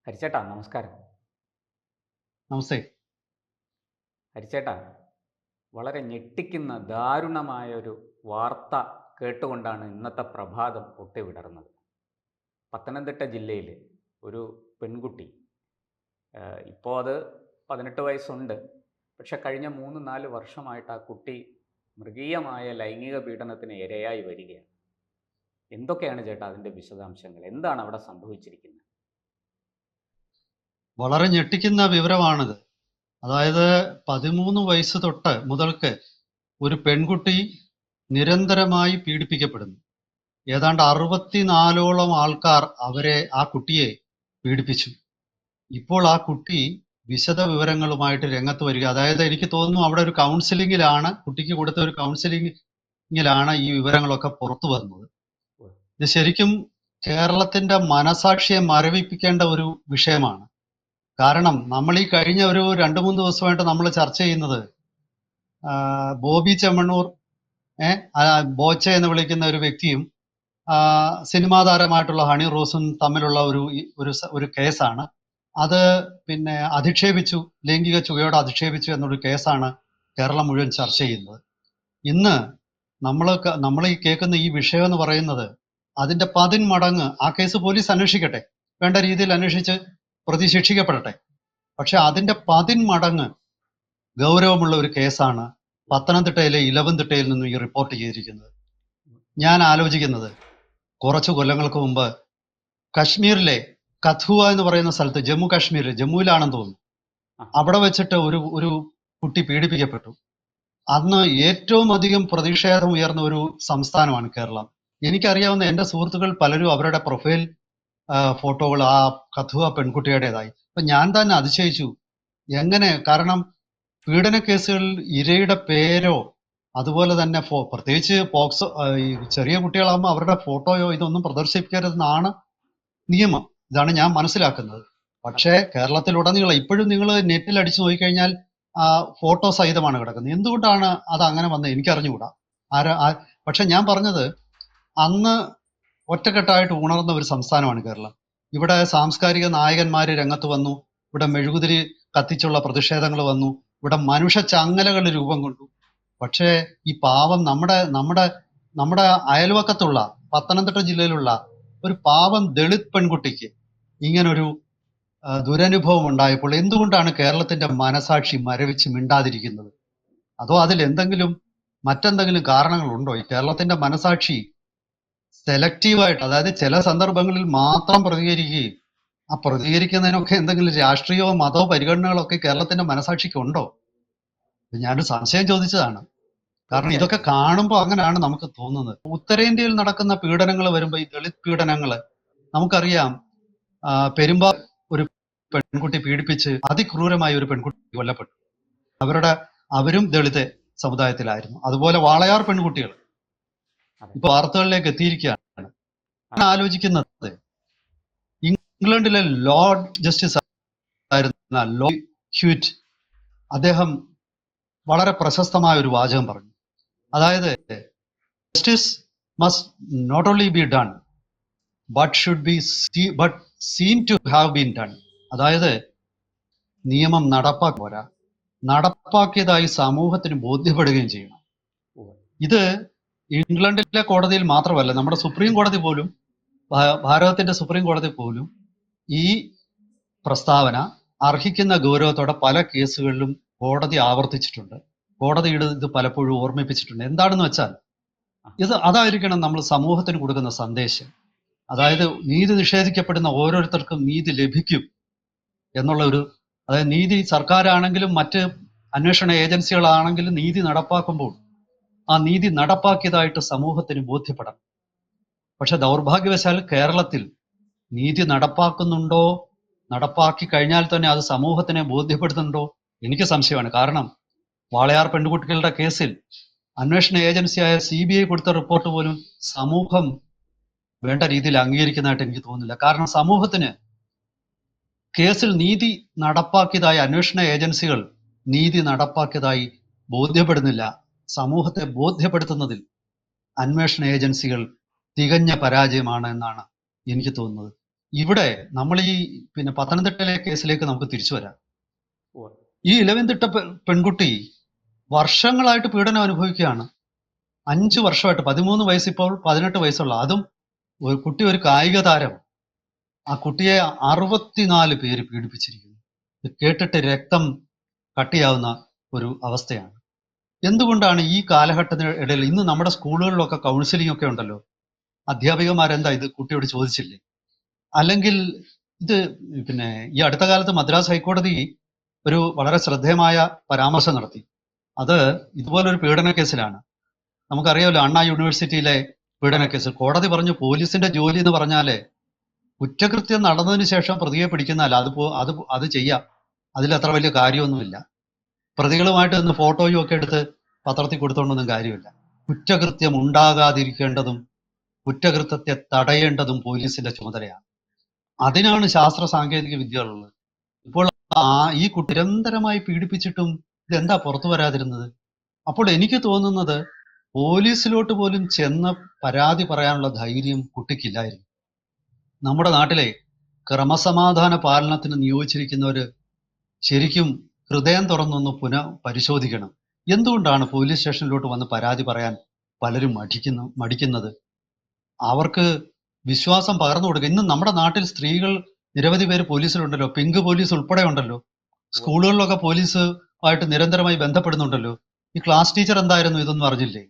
ഹരിച്ചേട്ടാ നമസ്കാരം. നമസ്തേ. ഹരിച്ചേട്ടാ, വളരെ ഞെട്ടിക്കുന്ന ദാരുണമായൊരു വാർത്ത കേട്ടുകൊണ്ടാണ് ഇന്നത്തെ പ്രഭാതം പൊട്ടിവിടർന്നത്. പത്തനംതിട്ട ജില്ലയിൽ ഒരു പെൺകുട്ടി, ഇപ്പോൾ അത് 18 വയസ്സുണ്ട്. പക്ഷെ കഴിഞ്ഞ 3-4 വർഷമായിട്ട് ആ കുട്ടി മൃഗീയമായ ലൈംഗിക പീഡനത്തിന് ഇരയായി വരികയാണ്. എന്തൊക്കെയാണ് ചേട്ടാ അതിൻ്റെ വിശദാംശങ്ങൾ? എന്താണ് അവിടെ സംഭവിച്ചിരിക്കുന്നത്? വളരെ ഞെട്ടിക്കുന്ന വിവരമാണിത്. അതായത് 13 വയസ്സ് തൊട്ട് മുതൽക്ക് ഒരു പെൺകുട്ടി നിരന്തരമായി പീഡിപ്പിക്കപ്പെടുന്നു. ഏതാണ്ട് 64ഓളം ആൾക്കാർ ആ കുട്ടിയെ പീഡിപ്പിച്ചു. ഇപ്പോൾ ആ കുട്ടി വിശദ വിവരങ്ങളുമായിട്ട് രംഗത്ത് വരിക. അതായത് എനിക്ക് തോന്നുന്നു അവിടെ ഒരു കൗൺസിലിങ്ങിലാണ്, കുട്ടിക്ക് കൊടുത്ത ഒരു കൗൺസിലിങ്ങിലാണ് ഈ വിവരങ്ങളൊക്കെ പുറത്തു വന്നത്. ഇത് ശരിക്കും കേരളത്തിന്റെ മനസാക്ഷിയെ മരവിപ്പിക്കേണ്ട ഒരു വിഷയമാണ്. കാരണം നമ്മൾ ഈ കഴിഞ്ഞ ഒരു 2-3 ദിവസമായിട്ട് നമ്മൾ ചർച്ച ചെയ്യുന്നത് ബോബി ചെമ്മണ്ണൂർ ബോച്ച എന്ന് വിളിക്കുന്ന ഒരു വ്യക്തിയും സിനിമാ താരമായിട്ടുള്ള ഹണി റോസും തമ്മിലുള്ള ഒരു കേസാണ്. അത് പിന്നെ ലൈംഗിക ചുവയോടെ അധിക്ഷേപിച്ചു എന്നൊരു കേസാണ് കേരളം മുഴുവൻ ചർച്ച ചെയ്യുന്നത്. ഇന്ന് നമ്മൾ ഈ കേൾക്കുന്ന ഈ വിഷയം എന്ന് പറയുന്നത് അതിന്റെ 10 മടങ്ങ് ആ കേസ് പോലീസ് അന്വേഷിക്കട്ടെ, വേണ്ട രീതിയിൽ അന്വേഷിച്ച് പ്രതി ശിക്ഷിക്കപ്പെടട്ടെ. പക്ഷെ അതിന്റെ 10 മടങ്ങ് ഗൗരവമുള്ള ഒരു കേസാണ് പത്തനംതിട്ടയിലെ ഇലവന്തിട്ടയിൽ നിന്നും ഈ റിപ്പോർട്ട് ചെയ്തിരിക്കുന്നത്. ഞാൻ ആലോചിക്കുന്നത്, കുറച്ചു കൊല്ലങ്ങൾക്ക് മുമ്പ് കശ്മീരിലെ കഥുവ എന്ന് പറയുന്ന സ്ഥലത്ത്, ജമ്മുവിലാണെന്ന് തോന്നുന്നു, അവിടെ വെച്ചിട്ട് ഒരു കുട്ടി പീഡിപ്പിക്കപ്പെട്ടു. അന്ന് ഏറ്റവും അധികം പ്രതിഷേധം ഉയർന്ന ഒരു സംസ്ഥാനമാണ് കേരളം. എനിക്കറിയാവുന്ന എൻ്റെ സുഹൃത്തുക്കൾ പലരും അവരുടെ പ്രൊഫൈൽ ഫോട്ടോകൾ ആ കഥുവ പെൺകുട്ടിയുടേതായി. അപ്പൊ ഞാൻ തന്നെ അതിശയിച്ചു. എങ്ങനെ? കാരണം പീഡന കേസുകളിൽ ഇരയുടെ പേരോ അതുപോലെ തന്നെ പ്രത്യേകിച്ച് പോക്സോ ഈ ചെറിയ കുട്ടികളാകുമ്പോൾ അവരുടെ ഫോട്ടോയോ ഇതൊന്നും പ്രദർശിപ്പിക്കരുതെന്നാണ് നിയമം. ഇതാണ് ഞാൻ മനസ്സിലാക്കുന്നത്. പക്ഷേ കേരളത്തിലുടനീളം ഇപ്പോഴും നിങ്ങൾ നെറ്റിൽ അടിച്ചു നോക്കിക്കഴിഞ്ഞാൽ ഫോട്ടോ സഹിതമാണ് കിടക്കുന്നത്. എന്തുകൊണ്ടാണ് അത് അങ്ങനെ വന്നത് എനിക്കറിഞ്ഞുകൂടാ. പക്ഷെ ഞാൻ പറഞ്ഞത്, അന്ന് ഒറ്റക്കെട്ടായിട്ട് ഉണർന്ന ഒരു സംസ്ഥാനമാണ് കേരളം. ഇവിടെ സാംസ്കാരിക നായകന്മാര് രംഗത്ത് വന്നു. ഇവിടെ മെഴുകുതിരി കത്തിച്ചുള്ള പ്രതിഷേധങ്ങൾ വന്നു. ഇവിടെ മനുഷ്യ ചങ്ങലകൾ രൂപം കൊണ്ടു. പക്ഷേ ഈ പാവം നമ്മുടെ അയൽവക്കത്തുള്ള പത്തനംതിട്ട ജില്ലയിലുള്ള ഒരു പാവം ദളിത് പെൺകുട്ടിക്ക് ഇങ്ങനൊരു ദുരനുഭവം ഉണ്ടായപ്പോൾ എന്തുകൊണ്ടാണ് കേരളത്തിന്റെ മനസാക്ഷി മരവിച്ച് മിണ്ടാതിരിക്കുന്നത്? അതോ അതിൽ മറ്റെന്തെങ്കിലും കാരണങ്ങളുണ്ടോ? ഈ കേരളത്തിന്റെ മനസാക്ഷി സെലക്റ്റീവായിട്ട്, അതായത് ചില സന്ദർഭങ്ങളിൽ മാത്രം പ്രതികരിക്കുകയും ആ പ്രതികരിക്കുന്നതിനൊക്കെ എന്തെങ്കിലും രാഷ്ട്രീയമോ മതമോ പരിഗണനകളൊക്കെ കേരളത്തിന്റെ മനസാക്ഷിക്ക് ഉണ്ടോ? ഞാനൊരു സംശയം ചോദിച്ചതാണ്. കാരണം ഇതൊക്കെ കാണുമ്പോൾ അങ്ങനെയാണ് നമുക്ക് തോന്നുന്നത്. ഉത്തരേന്ത്യയിൽ നടക്കുന്ന പീഡനങ്ങൾ വരുമ്പോൾ, ഈ ദളിത് പീഡനങ്ങള് നമുക്കറിയാം. പെരുമ്പാ ഒരു പെൺകുട്ടി പീഡിപ്പിച്ച് അതിക്രൂരമായി ഒരു പെൺകുട്ടി കൊല്ലപ്പെട്ടു. അവരും ദളിത് സമുദായത്തിലായിരുന്നു. അതുപോലെ വാളയാർ പെൺകുട്ടികൾ ഇപ്പൊ വാർത്തകളിലേക്ക് എത്തിയിരിക്കുകയാണ്. ഞാൻ ആലോചിക്കുന്നത്, ഇംഗ്ലണ്ടിലെ ലോർഡ് ജസ്റ്റിസ് ആയിരുന്ന ലോർഡ് ഹ്യൂറ്റ്, അദ്ദേഹം വളരെ പ്രശസ്തമായ ഒരു വാചകം പറഞ്ഞു. അതായത് justice must not only be done but seen to have been done. അതായത് നിയമം പോരാ, നടപ്പാക്കിയതായി സമൂഹത്തിന് ബോധ്യപ്പെടുകയും ചെയ്യണം. ഇത് ഇംഗ്ലണ്ടിലെ കോടതിയിൽ മാത്രമല്ല, നമ്മുടെ സുപ്രീം കോടതി പോലും, ഭാരതത്തിന്റെ സുപ്രീം കോടതി പോലും ഈ പ്രസ്താവന അർഹിക്കുന്ന ഗൗരവത്തോടെ പല കേസുകളിലും കോടതി ആവർത്തിച്ചിട്ടുണ്ട്. കോടതിയുടെ ഇത് പലപ്പോഴും ഓർമ്മിപ്പിച്ചിട്ടുണ്ട്. എന്താണെന്ന് വെച്ചാൽ, അതായിരിക്കണം നമ്മൾ സമൂഹത്തിന് കൊടുക്കുന്ന സന്ദേശം. അതായത് നീതി നിഷേധിക്കപ്പെടുന്ന ഓരോരുത്തർക്കും നീതി ലഭിക്കും എന്നുള്ള അതായത് നീതി സർക്കാരാണെങ്കിലും മറ്റ് അന്വേഷണ ഏജൻസികളാണെങ്കിലും നീതി നടപ്പാക്കുമ്പോൾ ആ നീതി നടപ്പാക്കിയതായിട്ട് സമൂഹത്തിന് ബോധ്യപ്പെടണം. പക്ഷെ ദൗർഭാഗ്യവശാൽ കേരളത്തിൽ നീതി നടപ്പാക്കുന്നുണ്ടോ, നടപ്പാക്കി കഴിഞ്ഞാൽ തന്നെ അത് സമൂഹത്തിനെ ബോധ്യപ്പെടുത്തുന്നുണ്ടോ, എനിക്ക് സംശയമാണ്. കാരണം വാളയാർ പെൺകുട്ടികളുടെ കേസിൽ അന്വേഷണ ഏജൻസിയായ CBI കൊടുത്ത റിപ്പോർട്ട് പോലും സമൂഹം വേണ്ട രീതിയിൽ അംഗീകരിക്കുന്നതായിട്ട് എനിക്ക് തോന്നുന്നില്ല. കാരണം സമൂഹത്തിന് കേസിൽ നീതി നടപ്പാക്കിയതായി അന്വേഷണ ഏജൻസികൾ നീതി നടപ്പാക്കിയതായി ബോധ്യപ്പെടുന്നില്ല. സമൂഹത്തെ ബോധ്യപ്പെടുത്തുന്നതിൽ അന്വേഷണ ഏജൻസികൾ തികഞ്ഞ പരാജയമാണ് എന്നാണ് എനിക്ക് തോന്നുന്നത്. ഇവിടെ നമ്മൾ ഈ പത്തനംതിട്ടയിലെ കേസിലേക്ക് നമുക്ക് തിരിച്ചു വരാം. ഉവ്വ്. ഈ ഇലവന്തിട്ട പെൺകുട്ടി വർഷങ്ങളായിട്ട് പീഡനം അനുഭവിക്കുകയാണ്. 5 വർഷമായിട്ട്. 13 വയസ്സ്, ഇപ്പോൾ 18 വയസ്സുള്ള, അതും കുട്ടി ഒരു കായിക താരം. ആ കുട്ടിയെ 64 പേര് പീഡിപ്പിച്ചിരിക്കുന്നു. ഇത് കേട്ടിട്ട് രക്തം കട്ടിയാവുന്ന ഒരു അവസ്ഥയാണ്. എന്തുകൊണ്ടാണ് ഈ കാലഘട്ടത്തിന് ഇടയിൽ ഇന്ന് നമ്മുടെ സ്കൂളുകളിലൊക്കെ കൗൺസിലിംഗ് ഒക്കെ ഉണ്ടല്ലോ, അധ്യാപികമാരെന്താ ഇത് കുട്ടിയോട് ചോദിച്ചില്ലേ? അല്ലെങ്കിൽ ഇത് ഈ അടുത്ത കാലത്ത് മദ്രാസ് ഹൈക്കോടതി ഒരു വളരെ ശ്രദ്ധേയമായ പരാമർശം നടത്തി. അത് ഇതുപോലൊരു പീഡന കേസിലാണ്. നമുക്കറിയാമല്ലോ, അണ്ണാ യൂണിവേഴ്സിറ്റിയിലെ പീഡന കേസ്. കോടതി പറഞ്ഞു പോലീസിന്റെ ജോലി എന്ന് പറഞ്ഞാല് കുറ്റകൃത്യം നടന്നതിന് ശേഷം പ്രതിയെ പിടിക്കുന്നതല്ല. അത് ചെയ്യാം, അതിൽ അത്ര വലിയ കാര്യമൊന്നുമില്ല. പ്രതികളുമായിട്ട് നിന്ന് ഫോട്ടോയും ഒക്കെ എടുത്ത് പത്രത്തിൽ കൊടുത്തോണ്ടൊന്നും കാര്യമില്ല. കുറ്റകൃത്യം ഉണ്ടാകാതിരിക്കേണ്ടതും കുറ്റകൃത്യത്തെ തടയേണ്ടതും പോലീസിന്റെ ചുമതലയാണ്. അതിനാണ് ശാസ്ത്ര സാങ്കേതിക വിദ്യകളുള്ളത്. ഇപ്പോൾ ഈ കുട്ടി നിരന്തരമായി പീഡിപ്പിച്ചിട്ടും ഇതെന്താ പുറത്തു വരാതിരുന്നത്? അപ്പോൾ എനിക്ക് തോന്നുന്നത് പോലീസിലോട്ട് പോലും ചെന്ന് പരാതി പറയാനുള്ള ധൈര്യം കുട്ടിക്കില്ലായിരുന്നു. നമ്മുടെ നാട്ടിലെ ക്രമസമാധാന പാലനത്തിന് നിയോഗിച്ചിരിക്കുന്നവര് ശരിക്കും ഹൃദയം തുറന്നൊന്ന് പരിശോധിക്കണം. എന്തുകൊണ്ടാണ് പോലീസ് സ്റ്റേഷനിലോട്ട് വന്ന് പരാതി പറയാൻ പലരും മടിക്കുന്നത്? അവർക്ക് വിശ്വാസം പകർന്നു കൊടുക്കുക. ഇന്ന് നമ്മുടെ നാട്ടിൽ സ്ത്രീകൾ നിരവധി പേര് പോലീസിലുണ്ടല്ലോ, പിങ്ക് പോലീസ് ഉൾപ്പെടെ ഉണ്ടല്ലോ. സ്കൂളുകളിലൊക്കെ പോലീസുമായിട്ട് നിരന്തരമായി ബന്ധപ്പെടുന്നുണ്ടല്ലോ. ഈ ക്ലാസ് ടീച്ചർ എന്തായിരുന്നു, ഇതൊന്നും അറിഞ്ഞില്ലേ?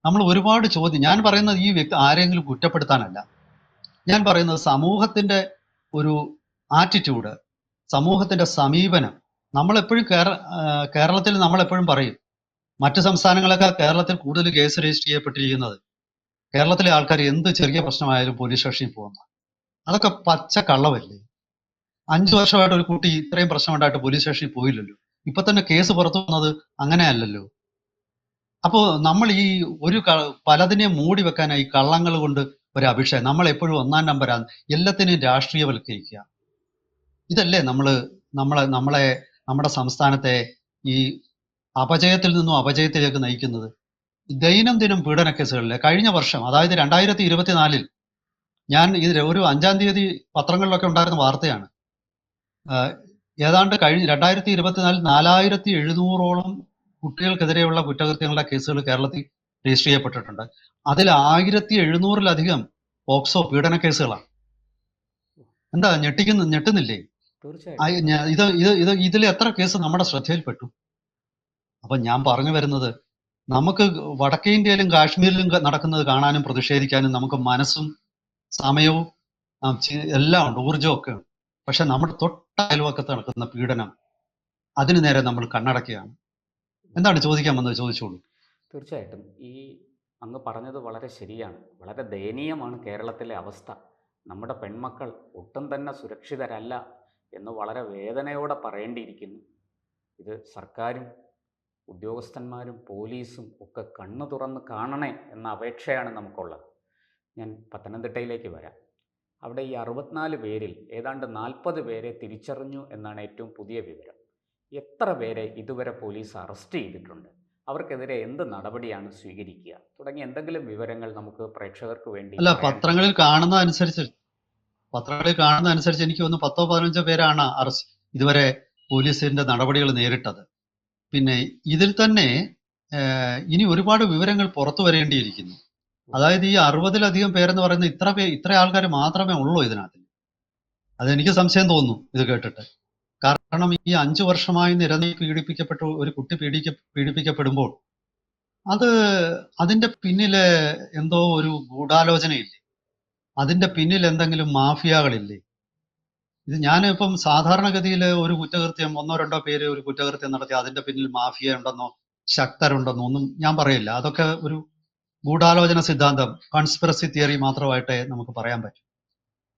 നമ്മൾ ഒരുപാട് ചോദ്യം. ഞാൻ പറയുന്നത് ഈ വ്യക്തി ആരെങ്കിലും കുറ്റപ്പെടുത്താനല്ല. ഞാൻ പറയുന്നത് സമൂഹത്തിന്റെ ഒരു ആറ്റിറ്റ്യൂഡ്, സമൂഹത്തിന്റെ സമീപനം. നമ്മളെപ്പോഴും കേരളത്തിൽ നമ്മളെപ്പോഴും പറയും, മറ്റു സംസ്ഥാനങ്ങളൊക്കെ കേരളത്തിൽ കൂടുതൽ കേസ് രജിസ്റ്റർ ചെയ്യപ്പെട്ടിരിക്കുന്നത്, കേരളത്തിലെ ആൾക്കാർ എന്ത് ചെറിയ പ്രശ്നമായാലും പോലീസ് സ്റ്റേഷനിൽ പോകുന്ന, അതൊക്കെ പച്ച കള്ളമല്ലേ? 5 വർഷമായിട്ട് ഒരു കുട്ടി ഇത്രയും പ്രശ്നമുണ്ടായിട്ട് പോലീസ് സ്റ്റേഷനിൽ പോയില്ലല്ലോ. ഇപ്പൊ തന്നെ കേസ് പുറത്തു വന്നത് അങ്ങനെയല്ലല്ലോ. അപ്പോ നമ്മൾ ഈ പലതിനെയും മൂടി വെക്കാനായി കള്ളങ്ങൾ കൊണ്ട് ഒരു അഭിഷേകം. നമ്മൾ എപ്പോഴും 1-ാം നമ്പരാണ്, എല്ലാത്തിനെയും രാഷ്ട്രീയവൽക്കരിക്കുക. ഇതല്ലേ നമ്മുടെ സംസ്ഥാനത്തെ ഈ അപജയത്തിൽ നിന്നും അപജയത്തിലേക്ക് നയിക്കുന്നത്. ദൈനംദിനം പീഡന കേസുകളിലെ കഴിഞ്ഞ വർഷം, അതായത് 2024 ഞാൻ ഇത് ഒരു 5-ാം തീയതി പത്രങ്ങളിലൊക്കെ ഉണ്ടായിരുന്ന വാർത്തയാണ്. ഏതാണ്ട് 2024 4700ഓളം കുട്ടികൾക്കെതിരെയുള്ള കുറ്റകൃത്യങ്ങളുടെ കേസുകൾ കേരളത്തിൽ രജിസ്റ്റർ ചെയ്യപ്പെട്ടിട്ടുണ്ട്. അതിൽ 1700-ലധികം പോക്സോ പീഡന കേസുകളാണ്. എന്താ ഞെട്ടുന്നില്ലേ? തീർച്ചയായിട്ടും. ഇതിൽ എത്ര കേസ് നമ്മുടെ ശ്രദ്ധയിൽപ്പെട്ടു? അപ്പൊ ഞാൻ പറഞ്ഞു വരുന്നത്, നമുക്ക് വടക്കേ ഇന്ത്യയിലും കാശ്മീരിലും നടക്കുന്നത് കാണാനും പ്രതിഷേധിക്കാനും നമുക്ക് മനസ്സും സമയവും എല്ലാം ഉണ്ട്, ഊർജവും ഒക്കെ ഉണ്ട്. പക്ഷെ നമ്മുടെ തൊട്ട അയൽവക്കത്ത് നടക്കുന്ന പീഡനം, അതിനു നേരെ നമ്മൾ കണ്ണടക്കുകയാണ്. എന്താണ് ചോദിക്കാൻ വന്നത്? ചോദിച്ചോളൂ. തീർച്ചയായിട്ടും ഈ അങ്ങ് പറഞ്ഞത് വളരെ ശരിയാണ്. വളരെ ദയനീയമാണ് കേരളത്തിലെ അവസ്ഥ. നമ്മുടെ പെൺമക്കൾ ഒട്ടും തന്നെ സുരക്ഷിതരല്ല എന്ന് വളരെ വേദനയോടെ പറയേണ്ടിയിരിക്കുന്നു. ഇത് സർക്കാരും ഉദ്യോഗസ്ഥന്മാരും പോലീസും ഒക്കെ കണ്ണു തുറന്ന് കാണണേ എന്ന അപേക്ഷയാണ് നമുക്കുള്ളത്. ഞാൻ പത്തനംതിട്ടയിലേക്ക് വരാം. അവിടെ ഈ 64 പേരിൽ ഏതാണ്ട് 40 പേരെ തിരിച്ചറിഞ്ഞു എന്നാണ് ഏറ്റവും പുതിയ വിവരം. എത്ര പേരെ ഇതുവരെ പോലീസ് അറസ്റ്റ് ചെയ്തിട്ടുണ്ട്? അവർക്കെതിരെ എന്ത് നടപടിയാണ് സ്വീകരിക്കുക? തുടങ്ങിയ എന്തെങ്കിലും വിവരങ്ങൾ നമുക്ക് പ്രേക്ഷകർക്ക് വേണ്ടി അല്ല, പത്രങ്ങളിൽ കാണുന്ന അനുസരിച്ച് എനിക്ക് തോന്നുന്നു 10-15 പേരാണ് ഇതുവരെ പോലീസിന്റെ നടപടികൾ നേരിട്ടത്. പിന്നെ ഇതിൽ തന്നെ ഇനി ഒരുപാട് വിവരങ്ങൾ പുറത്തു വരേണ്ടിയിരിക്കുന്നു. അതായത് ഈ 60-ലധികം പേരെന്ന് പറയുന്ന ഇത്ര ആൾക്കാർ മാത്രമേ ഉള്ളൂ ഇതിനകത്ത്. അതെനിക്ക് സംശയം തോന്നുന്നു ഇത് കേട്ടിട്ട്. കാരണം ഈ 5 വർഷമായി നിരന്തരം പീഡിപ്പിക്കപ്പെട്ട ഒരു കുട്ടി പീഡിപ്പിക്കപ്പെടുമ്പോൾ അതിന്റെ പിന്നില് എന്തോ ഒരു ഗൂഢാലോചനയില്ലേ? അതിന്റെ പിന്നിൽ എന്തെങ്കിലും മാഫിയകളില്ലേ? ഇത് ഞാനിപ്പം സാധാരണഗതിയിൽ ഒരു കുറ്റകൃത്യം 1-2 പേര് ഒരു കുറ്റകൃത്യം നടത്തി അതിന്റെ പിന്നിൽ മാഫിയ ഉണ്ടെന്നോ ശക്തരുണ്ടെന്നോ ഒന്നും ഞാൻ പറയില്ല. അതൊക്കെ ഒരു ഗൂഢാലോചന സിദ്ധാന്തം, കോൺസ്പിറസി തിയറി മാത്രമായിട്ടേ നമുക്ക് പറയാൻ പറ്റും.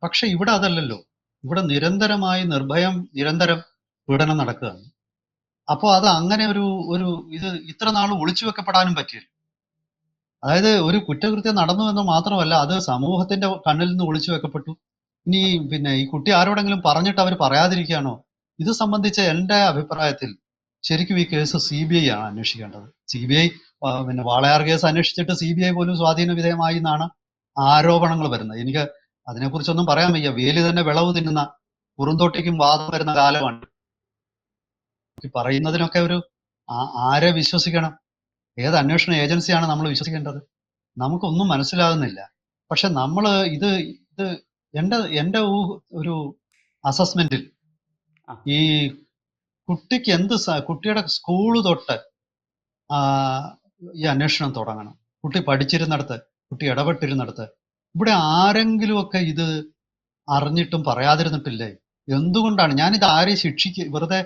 പക്ഷെ ഇവിടെ അതല്ലല്ലോ. ഇവിടെ നിരന്തരം പീഡനം നടക്കുകയാണ്. അപ്പോൾ അത് അങ്ങനെ ഇത് ഇത്ര നാൾ ഒളിച്ചു വെക്കപ്പെടാനും പറ്റില്ല. അതായത് ഒരു കുറ്റകൃത്യം നടന്നു എന്ന് മാത്രമല്ല, അത് സമൂഹത്തിന്റെ കണ്ണിൽ നിന്ന് ഒളിച്ചു വെക്കപ്പെട്ടു. ഇനി ഈ കുട്ടി ആരോടെങ്കിലും പറഞ്ഞിട്ട് അവർ പറയാതിരിക്കുകയാണോ? ഇത് സംബന്ധിച്ച് എൻ്റെ അഭിപ്രായത്തിൽ ശരിക്കും ഈ കേസ് CBI ആണ് അന്വേഷിക്കേണ്ടത്. CBI വാളയാർ കേസ് അന്വേഷിച്ചിട്ട് CBI പോലും സ്വാധീന വിധേയമായി എന്നാണ് ആരോപണങ്ങൾ വരുന്നത്. എനിക്ക് അതിനെക്കുറിച്ചൊന്നും പറയാൻ വയ്യ. വേലി തന്നെ വിളവ് തിന്നുന്ന കുറുന്തോട്ടിക്കും വാദം വരുന്ന കാലമാണ്. ഈ പറയുന്നതിനൊക്കെ ആരെ വിശ്വസിക്കണം? ഏത് അന്വേഷണ ഏജൻസിയാണ് നമ്മൾ വിശ്വസിക്കേണ്ടത്? നമുക്കൊന്നും മനസ്സിലാകുന്നില്ല. പക്ഷെ നമ്മള് ഇത് ഇത് എന്റെ ഒരു അസസ്മെന്റിൽ ആ ഈ കുട്ടിക്ക് കുട്ടിയുടെ സ്കൂള് തൊട്ട് ആ, ഈ അന്വേഷണം തുടങ്ങണം. കുട്ടി പഠിച്ചിരുന്നിടത്ത്, കുട്ടി ഇടപെട്ടിരുന്നിടത്ത്, ഇവിടെ ആരെങ്കിലുമൊക്കെ ഇത് അറിഞ്ഞിട്ടും പറയാതിരുന്നിട്ടില്ലേ? എന്തുകൊണ്ടാണ്? ഞാനിത് ആരെയും വെറുതെ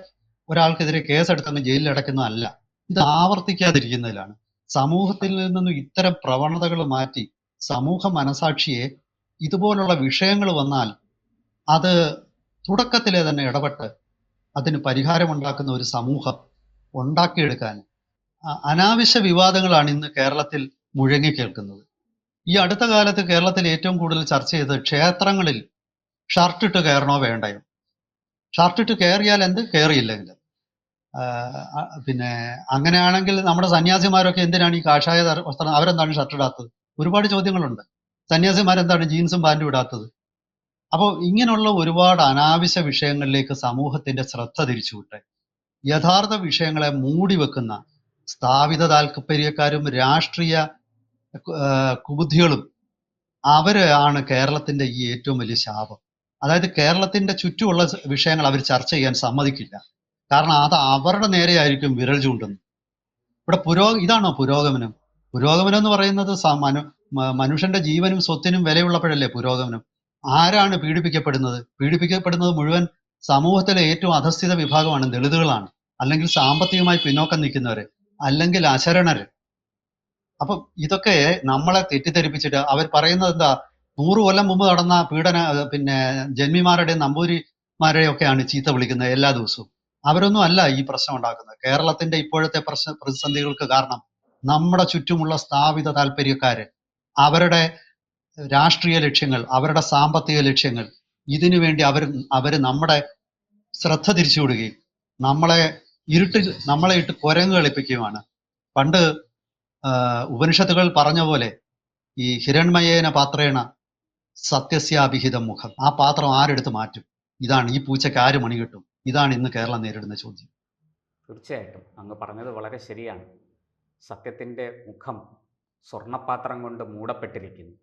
ഒരാൾക്കെതിരെ കേസെടുത്തങ്ങ് ജയിലിൽ അടയ്ക്കുന്നതല്ല. ഇത് ആവർത്തിക്കാതിരിക്കുന്നതിലാണ്. സമൂഹത്തിൽ നിന്നും ഇത്തരം പ്രവണതകൾ മാറ്റി സമൂഹ മനസാക്ഷിയെ ഇതുപോലുള്ള വിഷയങ്ങൾ വന്നാൽ അത് തുടക്കത്തിലെ തന്നെ ഇടപെട്ട് അതിന് പരിഹാരമുണ്ടാക്കുന്ന ഒരു സമൂഹം ഉണ്ടാക്കിയെടുക്കാൻ അനാവശ്യ വിവാദങ്ങളാണ് ഇന്ന് കേരളത്തിൽ മുഴങ്ങിക്കേൾക്കുന്നത്. ഈ അടുത്ത കാലത്ത് കേരളത്തിൽ ഏറ്റവും കൂടുതൽ ചർച്ച ചെയ്തത് ക്ഷേത്രങ്ങളിൽ ഷർട്ടിട്ട് കയറണോ വേണ്ടയോ? ഷർട്ടിട്ട് കയറിയാൽ എന്ത്, കയറിയില്ലെങ്കിൽ പിന്നെ അങ്ങനെയാണെങ്കിൽ നമ്മുടെ സന്യാസിമാരൊക്കെ എന്തിനാണ് ഈ കാഷായ വസ്ത്രം, അവരെന്താണ് ഷർട്ട് ഇടാത്തത്? ഒരുപാട് ചോദ്യങ്ങളുണ്ട്. സന്യാസിമാരെന്താണ് ജീൻസും പാൻറ്റും ഇടാത്തത്? അപ്പോൾ ഇങ്ങനെയുള്ള ഒരുപാട് അനാവശ്യ വിഷയങ്ങളിലേക്ക് സമൂഹത്തിന്റെ ശ്രദ്ധ തിരിച്ചുവിട്ട് യഥാർത്ഥ വിഷയങ്ങളെ മൂടി വെക്കുന്ന സ്ഥാപിത താല്പര്യക്കാരും രാഷ്ട്രീയ കുബുദ്ധികളും അവരാണ് കേരളത്തിന്റെ ഈ ഏറ്റവും വലിയ ശാപം. അതായത് കേരളത്തിന്റെ ചുറ്റുമുള്ള വിഷയങ്ങൾ അവർ ചർച്ച ചെയ്യാൻ സമ്മതിക്കില്ല. കാരണം അത് അവരുടെ നേരെയായിരിക്കും വിരൽ ചൂണ്ടുന്നത്. ഇവിടെ ഇതാണോ പുരോഗമനം? പുരോഗമനം എന്ന് പറയുന്നത് മനുഷ്യന്റെ ജീവനും സ്വത്തിനും വിലയുള്ളപ്പോഴല്ലേ പുരോഗമനം? ആരാണ് പീഡിപ്പിക്കപ്പെടുന്നത്? പീഡിപ്പിക്കപ്പെടുന്നത് മുഴുവൻ സമൂഹത്തിലെ ഏറ്റവും അധസ്ഥിത വിഭാഗമാണ്, ദളിതുകളാണ്, അല്ലെങ്കിൽ സാമ്പത്തികമായി പിന്നോക്കം നിൽക്കുന്നവര്, അല്ലെങ്കിൽ അശരണര്. അപ്പൊ ഇതൊക്കെ നമ്മളെ തെറ്റിദ്ധരിപ്പിച്ചിട്ട് അവർ പറയുന്നത് എന്താ? 100 കൊല്ലം മുമ്പ് നടന്ന പിന്നെ ജന്മിമാരുടെയും നമ്പൂതിരിമാരെയും ഒക്കെയാണ് ചീത്ത വിളിക്കുന്നത് എല്ലാ ദിവസവും. അവരൊന്നും അല്ല ഈ പ്രശ്നം ഉണ്ടാക്കുന്നത്. കേരളത്തിന്റെ ഇപ്പോഴത്തെ പ്രതിസന്ധികൾക്ക് കാരണം നമ്മുടെ ചുറ്റുമുള്ള സ്ഥാപിത താല്പര്യക്കാര്, അവരുടെ രാഷ്ട്രീയ ലക്ഷ്യങ്ങൾ, അവരുടെ സാമ്പത്തിക ലക്ഷ്യങ്ങൾ, ഇതിനു വേണ്ടി അവര് നമ്മുടെ ശ്രദ്ധ തിരിച്ചുവിടുകയും നമ്മളെ ഇട്ട് കുരങ്ങ് കളിപ്പിക്കുകയുമാണ്. പണ്ട് ഉപനിഷത്തുകൾ പറഞ്ഞ പോലെ ഈ ഹിരൺമയേന പാത്രേണ സത്യസ്യാഭിഹിതം മുഖം, ആ പാത്രം ആരെടുത്ത് മാറ്റും? ഇതാണ് ഈ പൂച്ചയ്ക്ക് ആര് മണി കിട്ടും? ഇതാണ് ഇന്ന് കേരളം നേരിടുന്ന ചോദ്യം. തീർച്ചയായിട്ടും അങ്ങ് പറഞ്ഞത് വളരെ ശരിയാണ്. സത്യത്തിൻ്റെ മുഖം സ്വർണ്ണപാത്രം കൊണ്ട് മൂടപ്പെട്ടിരിക്കുന്നു.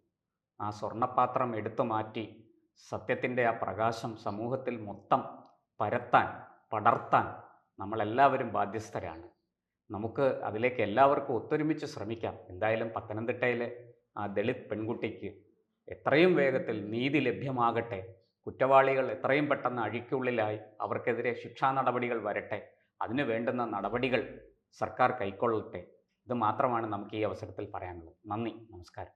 ആ സ്വർണ്ണപാത്രം എടുത്തു മാറ്റി സത്യത്തിൻ്റെ ആ പ്രകാശം സമൂഹത്തിൽ മൊത്തം പടർത്താൻ നമ്മളെല്ലാവരും ബാധ്യസ്ഥരാണ്. നമുക്ക് അതിലേക്ക് എല്ലാവർക്കും ഒത്തൊരുമിച്ച് ശ്രമിക്കാം. എന്തായാലും പത്തനംതിട്ടയിലെ ആ ദളിത് പെൺകുട്ടിക്ക് എത്രയും വേഗത്തിൽ നീതി ലഭ്യമാകട്ടെ. കുറ്റവാളികൾ എത്രയും പെട്ടെന്ന് അഴിക്കുള്ളിലായി അവർക്കെതിരെ ശിക്ഷാ നടപടികൾ വരട്ടെ. അതിന് വേണ്ടുന്ന നടപടികൾ സർക്കാർ കൈക്കൊള്ളട്ടെ. ഇത് മാത്രമാണ് നമുക്ക് ഈ അവസരത്തിൽ പറയാനുള്ളത്. നന്ദി, നമസ്കാരം.